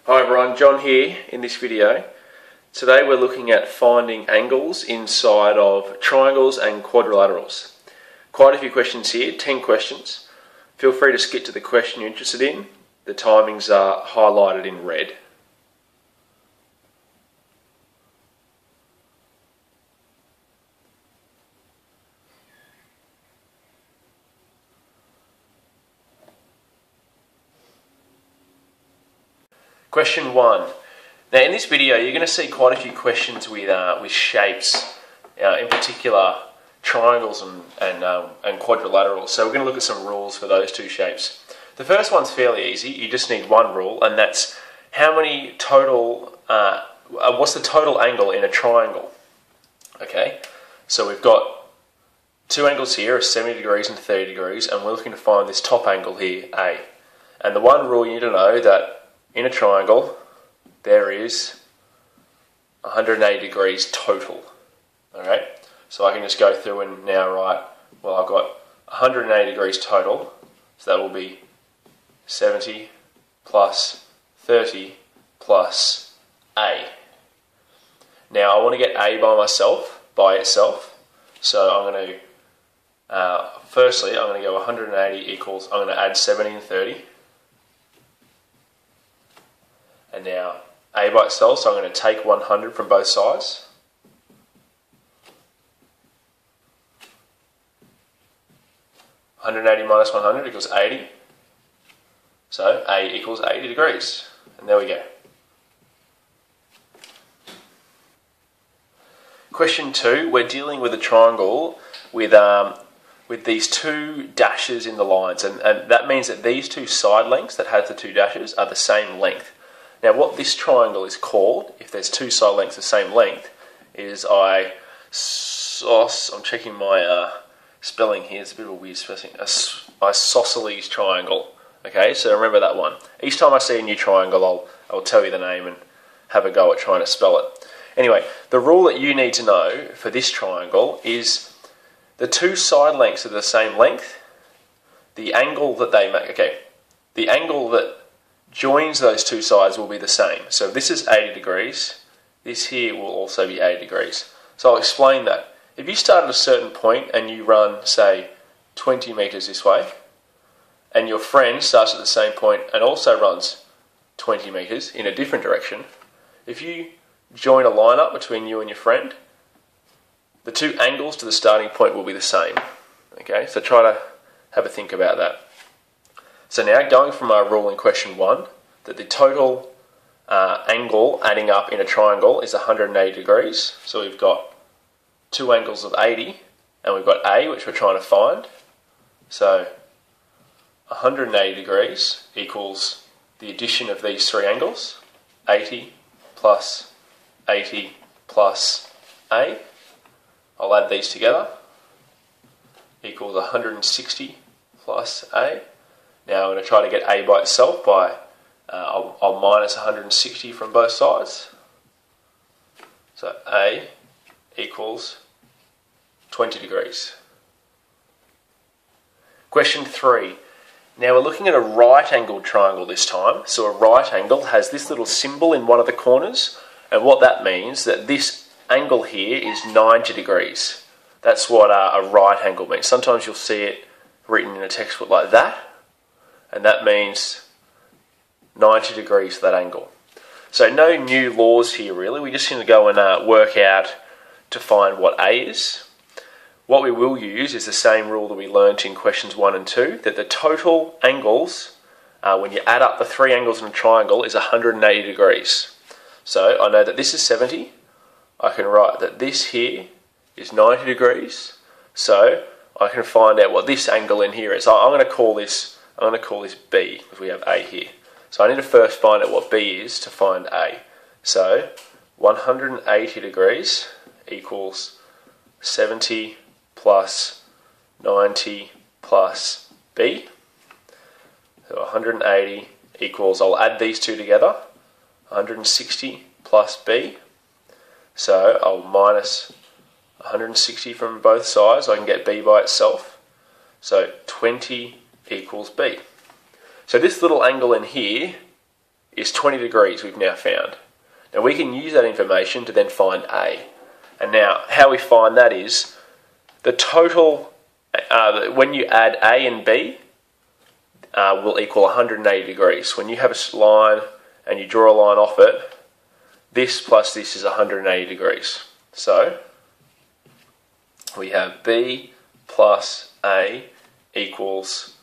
Hi everyone, John here in this video. Today we're looking at finding angles inside of triangles and quadrilaterals. Quite a few questions here, 10 questions. Feel free to skip to the question you're interested in. The timings are highlighted in red. Question 1. Now in this video you're going to see quite a few questions with shapes, in particular triangles and quadrilaterals. So we're going to look at some rules for those two shapes. The first one's fairly easy. You just need one rule, and that's how many total, what's the total angle in a triangle? Okay, so we've got two angles here of 70 degrees and 30 degrees, and we're looking to find this top angle here, A. And the one rule you need to know that in a triangle, there is 180 degrees total. Alright, so I can just go through and now write, well, I've got 180 degrees total, so that will be 70 plus 30 plus A. Now I want to get A by itself, so I'm going to, firstly, I'm going to go 180 equals, I'm going to add 70 and 30. And now A by itself, so I'm going to take 100 from both sides. (180 minus 100 equals 80. So A equals 80 degrees. And there we go. Question 2, we're dealing with a triangle with these two dashes in the lines. And that means that these two side lengths that have the two dashes are the same length. Now what this triangle is called, if there's two side lengths the same length, is I'm checking my spelling here, it's a bit of a weird spelling, isosceles triangle. Okay, so remember that one. Each time I see a new triangle, I'll tell you the name and have a go at trying to spell it. Anyway, the rule that you need to know for this triangle is the two side lengths are the same length, the angle that they make, okay, the angle that joins those two sides will be the same. So if this is 80 degrees, this here will also be 80 degrees. So I'll explain that. If you start at a certain point and you run, say, 20 meters this way, and your friend starts at the same point and also runs 20 meters in a different direction, if you join a line up between you and your friend, the two angles to the starting point will be the same. Okay, so try to have a think about that. So now, going from our rule in question 1, that the total angle adding up in a triangle is 180 degrees. So we've got two angles of 80, and we've got A, which we're trying to find. So 180 degrees equals the addition of these three angles, 80 plus A. I'll add these together, equals 160 plus A. Now I'm going to try to get A by itself by, I'll minus 160 from both sides. So A equals 20 degrees. Question 3. Now we're looking at a right angled triangle this time. So a right angle has this little symbol in one of the corners, and what that means that this angle here is 90 degrees. That's what a right angle means. Sometimes you'll see it written in a textbook like that, and that means 90 degrees for that angle. So no new laws here really, we just need to go and work out to find what A is. What we will use is the same rule that we learnt in questions 1 and 2, that the total angles, when you add up the three angles in a triangle, is 180 degrees. So I know that this is 70, I can write that this here is 90 degrees, so I can find out what this angle in here is. I'm going to call this B, because we have A here. So I need to first find out what B is to find A. So 180 degrees equals 70 plus 90 plus B. So 180 equals, I'll add these two together, 160 plus B. So I'll minus 160 from both sides, I can get B by itself. So 20 equals B. So this little angle in here is 20 degrees we've now found. Now we can use that information to then find A. And now how we find that is the total, when you add A and B, will equal 180 degrees. When you have a line and you draw a line off it, this plus this is 180 degrees. So we have B plus A equals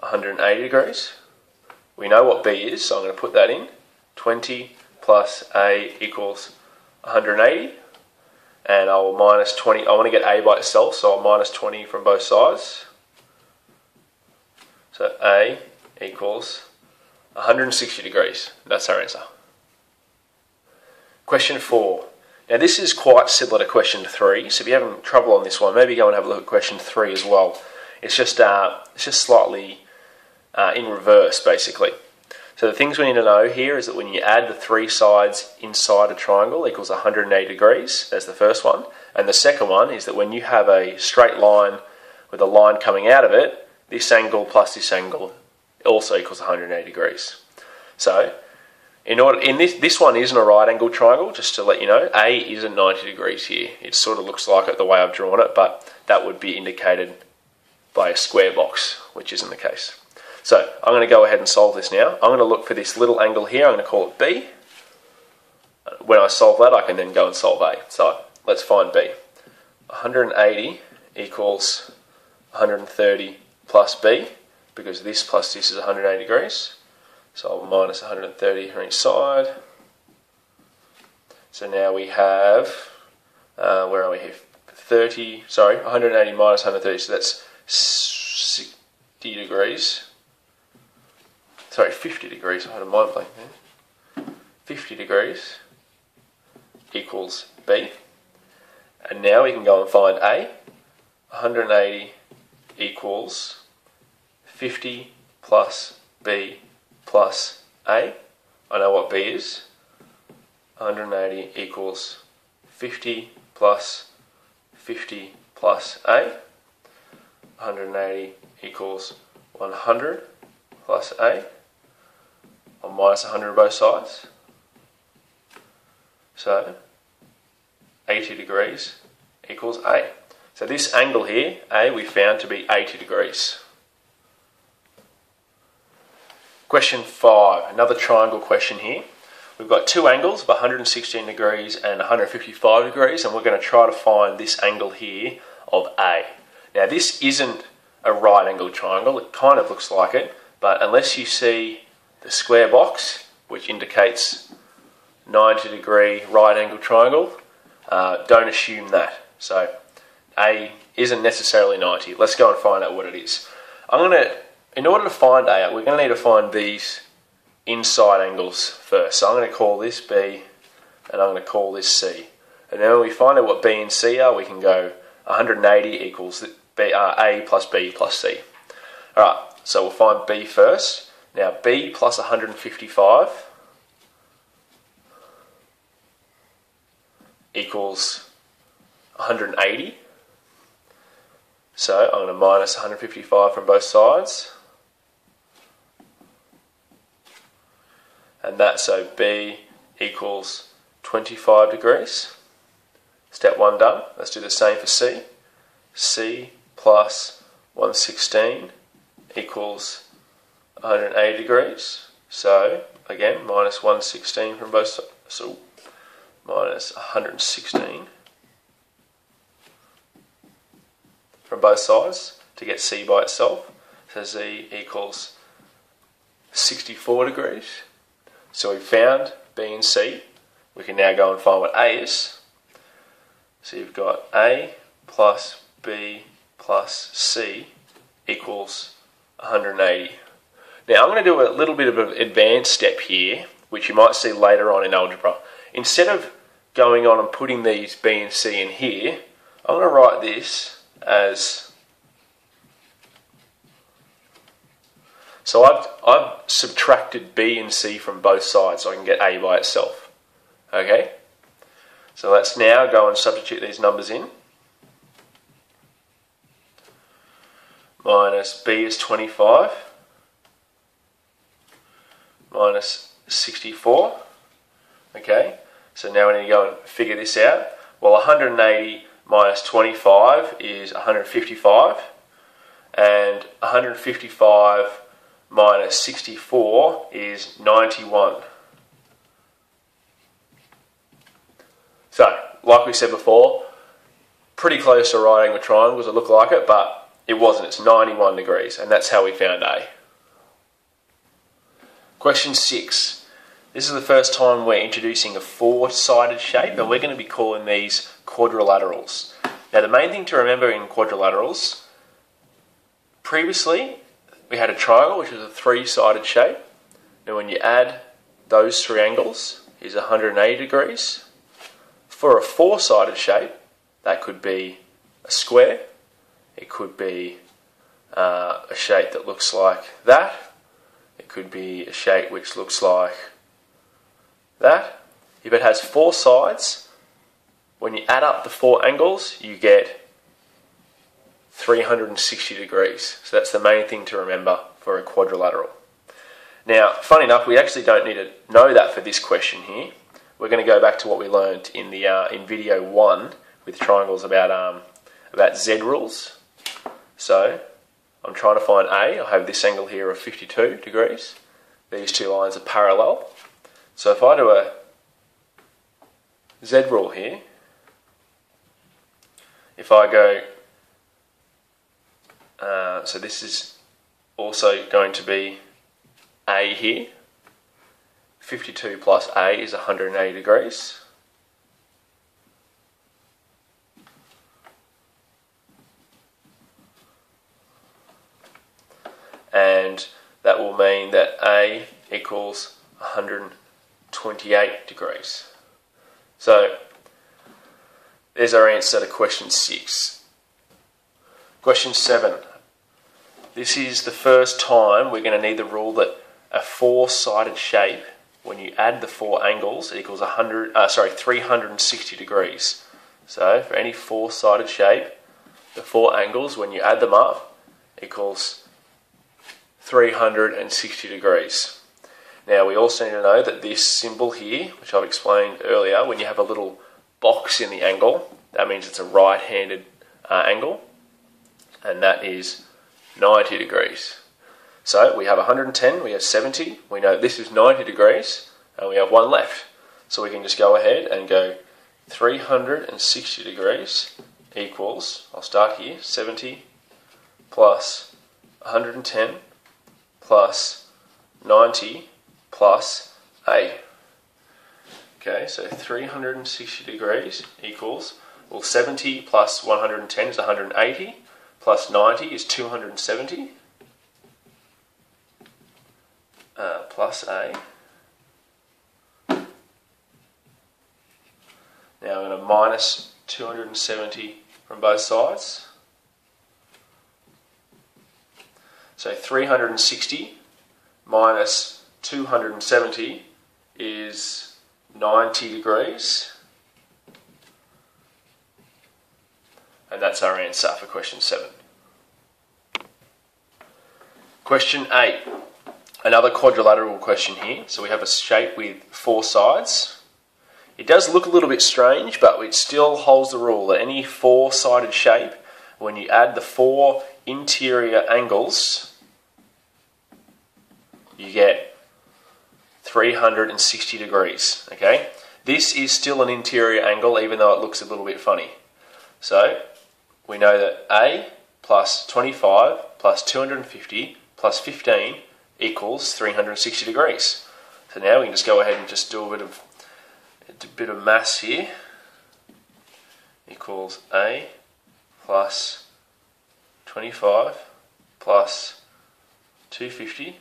180 degrees. We know what B is, so I'm going to put that in. 20 plus A equals 180. And I will minus 20. I want to get A by itself, so I'll minus 20 from both sides. So A equals 160 degrees. That's our answer. Question 4. Now this is quite similar to question 3, so if you're having trouble on this one, maybe go and have a look at question 3 as well. It's just slightly in reverse, basically. So the things we need to know here is that when you add the 3 sides inside a triangle equals 180 degrees. That's the first one. And the second one is that when you have a straight line with a line coming out of it, this angle plus this angle also equals 180 degrees. So this one isn't a right angle triangle, just to let you know. A isn't 90 degrees here. It sort of looks like it the way I've drawn it, but that would be indicated by a square box, which isn't the case. So I'm going to go ahead and solve this now. I'm going to look for this little angle here. I'm going to call it B. When I solve that, I can then go and solve A. So let's find B. 180 equals 130 plus B, because this plus this is 180 degrees. So I'll minus 130 from each side. So now we have, where are we here? 180 minus 130, so that's 60 degrees. Sorry, 50 degrees, I had a mind blank there. 50 degrees equals B. And now we can go and find A. 180 equals 50 plus B plus A. I know what B is. 180 equals 50 plus 50 plus A. 180 equals 100 plus A. I'll minus 100 both sides. So 80 degrees equals A. So this angle here, A, we found to be 80 degrees. Question 5, another triangle question here. We've got two angles of 116 degrees and 155 degrees, and we're going to try to find this angle here of A. Now this isn't a right angle triangle, it kind of looks like it, but unless you see the square box, which indicates 90 degree right angle triangle, don't assume that. So A isn't necessarily 90. Let's go and find out what it is. In order to find A, we're going to need to find these inside angles first. So I'm going to call this B and I'm going to call this C. And then when we find out what B and C are, we can go 180 equals A plus B plus C. Alright, so we'll find B first. Now B plus 155 equals 180. So I'm going to minus 155 from both sides. And that's so B equals 25 degrees. Step 1 done. Let's do the same for C. C plus 116 equals 180 degrees. So again, minus 116 from both sides. So minus 116 from both sides to get C by itself. So Z equals 64 degrees. So we've found B and C. We can now go and find what A is. So you've got A plus B plus C equals 180. Now I'm going to do a little bit of an advanced step here, which you might see later on in algebra. Instead of going on and putting these B and C in here, I'm going to write this as... So I've subtracted B and C from both sides so I can get A by itself. Okay? So let's now go and substitute these numbers in. Minus B is 25. Minus 64. Okay, so now we need to go and figure this out. Well, 180 minus 25 is 155, and 155 minus 64 is 91. So, like we said before, pretty close to right angle triangles, it looked like it, but it wasn't. It's 91 degrees, and that's how we found A. Question 6. This is the first time we're introducing a four-sided shape, and we're going to be calling these quadrilaterals. Now, the main thing to remember in quadrilaterals, previously we had a triangle, which was a three-sided shape. Now, when you add those three angles, is 180 degrees. For a four-sided shape, that could be a square. It could be a shape that looks like that. It could be a shape which looks like that. If it has four sides, when you add up the four angles, you get 360 degrees. So that's the main thing to remember for a quadrilateral. Now, funny enough, we actually don't need to know that for this question here. We're going to go back to what we learned in the in video 1 with triangles about Z rules. So I'm trying to find A. I have this angle here of 52 degrees. These two lines are parallel. So if I do a Z rule here, if I go, so this is also going to be A here. 52 plus A is 180 degrees. And that will mean that A equals 128 degrees. So there's our answer to question 6. Question 7. This is the first time we're going to need the rule that a four-sided shape, when you add the four angles, it equals 360 degrees. So for any four-sided shape, the four angles, when you add them up, equals 360 degrees. Now we also need to know that this symbol here, which I've explained earlier, when you have a little box in the angle, that means it's a right-handed angle, and that is 90 degrees. So we have 110, we have 70, we know this is 90 degrees, and we have one left. So we can just go ahead and go 360 degrees equals, I'll start here, 70 plus 110 plus 90 plus A. Okay, so 360 degrees equals, well, 70 plus 110 is 180, plus 90 is 270, plus A. Now I'm going to minus 270 from both sides. So 360 minus 270 is 90 degrees. And that's our answer for question 7. Question 8. Another quadrilateral question here. So we have a shape with four sides. It does look a little bit strange, but it still holds the rule that any four-sided shape, when you add the four interior angles, you get 360 degrees. Okay? This is still an interior angle, even though it looks a little bit funny. So we know that A plus 25 plus 250 plus 15 equals 360 degrees. So now we can just go ahead and just do a bit of maths here. Equals A plus 25 plus 250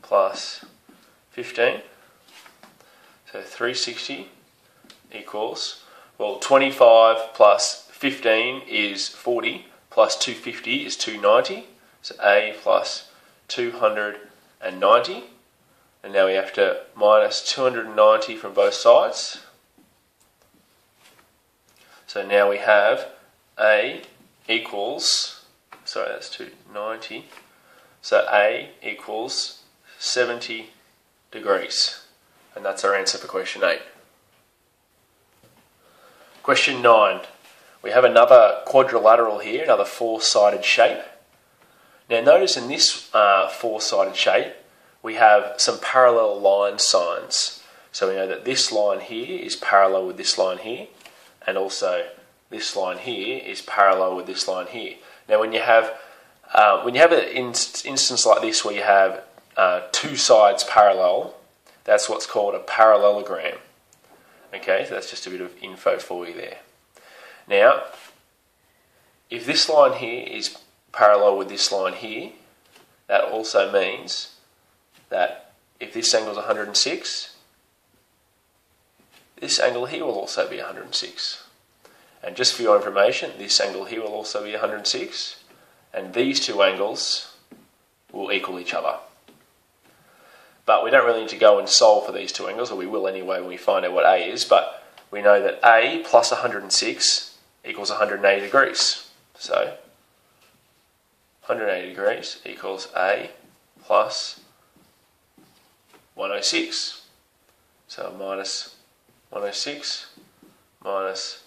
plus 15. So 360 equals, well, 25 plus 15 is 40, plus 250 is 290. So A plus 290. And now we have to minus 290 from both sides. So now we have A equals, sorry, that's 290. So A equals 70 degrees. And that's our answer for question 8. Question 9. We have another quadrilateral here, another four-sided shape. Now notice in this four-sided shape, we have some parallel line signs. So we know that this line here is parallel with this line here, and also this line here is parallel with this line here. Now when you have an instance like this where you have two sides parallel, that's what's called a parallelogram. Okay, so that's just a bit of info for you there. Now, if this line here is parallel with this line here, that also means that if this angle is 106, this angle here will also be 106. And just for your information, this angle here will also be 106, and these two angles will equal each other. But we don't really need to go and solve for these two angles, or we will anyway when we find out what A is, but we know that A plus 106 equals 180 degrees. So 180 degrees equals A plus 106. So minus 106 minus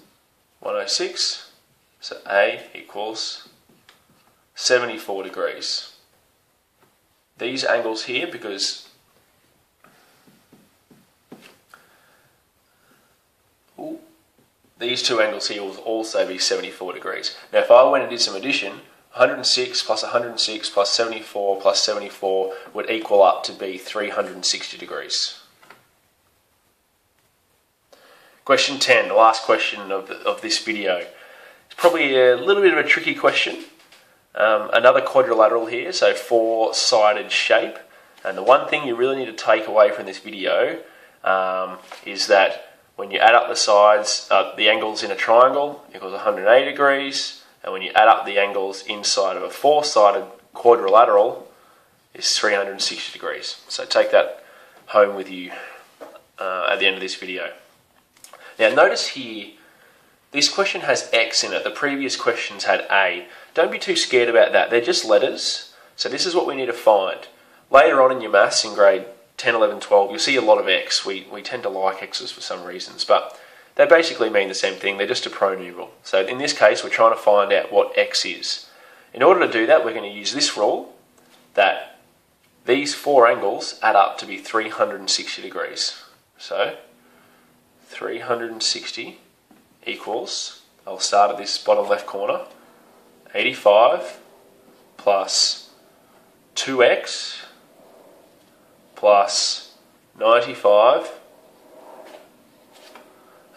106. So A equals 74 degrees. These angles here, because these two angles here will also be 74 degrees. Now if I went and did some addition, 106 plus 106 plus 74 plus 74 would equal up to be 360 degrees. Question 10, the last question of this video. It's probably a little bit of a tricky question. Another quadrilateral here, so four-sided shape. And the one thing you really need to take away from this video is that when you add up the sides, the angles in a triangle equals 180 degrees, and when you add up the angles inside of a four-sided quadrilateral is 360 degrees. So take that home with you at the end of this video. Now notice here, this question has X in it. The previous questions had A. Don't be too scared about that. They're just letters. So this is what we need to find. Later on in your maths in grade 10, 11, 12, you'll see a lot of X. We tend to like X's for some reasons, but they basically mean the same thing. They're just a pronumeral. So in this case, we're trying to find out what X is. In order to do that, we're going to use this rule that these four angles add up to be 360 degrees. So 360 equals, I'll start at this bottom left corner, 85 plus 2x plus 95.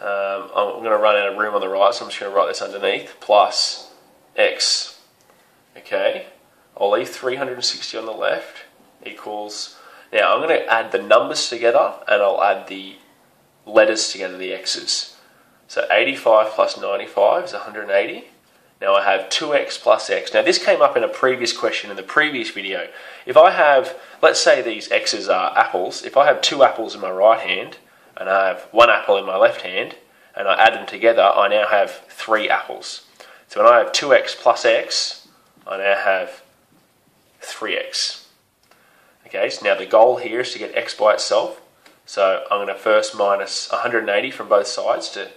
I'm going to run out of room on the right, so I'm just going to write this underneath, plus x. Okay, I'll leave 360 on the left, equals, now I'm going to add the numbers together and I'll add the letters together, the x's. So 85 plus 95 is 180. Now I have 2x plus x. Now this came up in a previous question in the previous video. If I have, let's say these x's are apples, if I have two apples in my right hand and I have one apple in my left hand and I add them together, I now have 3 apples. So when I have 2x plus x, I now have 3x. Okay, so now the goal here is to get x by itself. So I'm going to first minus 180 from both sides to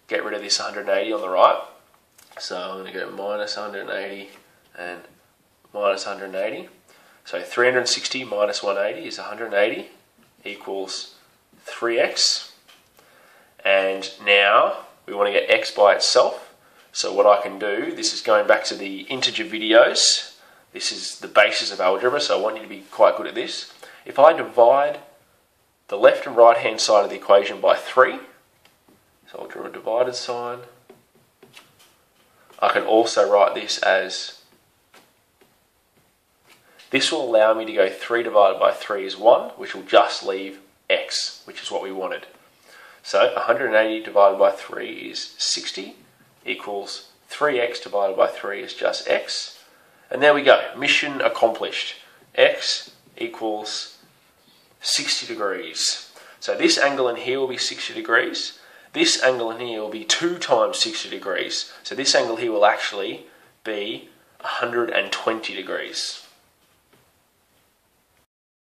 get rid of this 180 on the right. So I'm going to go minus 180 and minus 180. So 360 minus 180 is 180 equals 3x. And now we want to get x by itself. So what I can do, this is going back to the integer videos. This is the basis of algebra, so I want you to be quite good at this. If I divide the left and right hand side of the equation by 3, so I'll draw a divided sign. I can also write this as, this will allow me to go 3 divided by 3 is 1, which will just leave x, which is what we wanted. So 180 divided by 3 is 60, equals 3x divided by 3 is just x. And there we go, mission accomplished. X equals 60 degrees. So this angle in here will be 60 degrees. This angle in here will be 2 times 60 degrees. So this angle here will actually be 120 degrees.